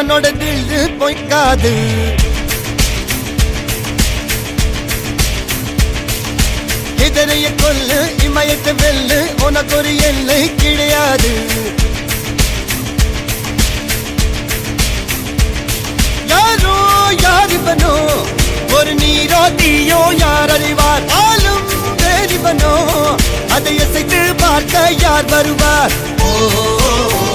அவனோட தில்லு பொய்க்காது. எதிரைய கொல்லு இமயத்தை வெல்லு உனக்கு ஒரு எல்லை கிடையாது. யாரோ யாரிவனோ ஒரு நீரோ தீயோ யார் அறிவார். ஆளும் வேறிவனோ அதை அசைத்து பார்க்க யார் வருவார். ஓ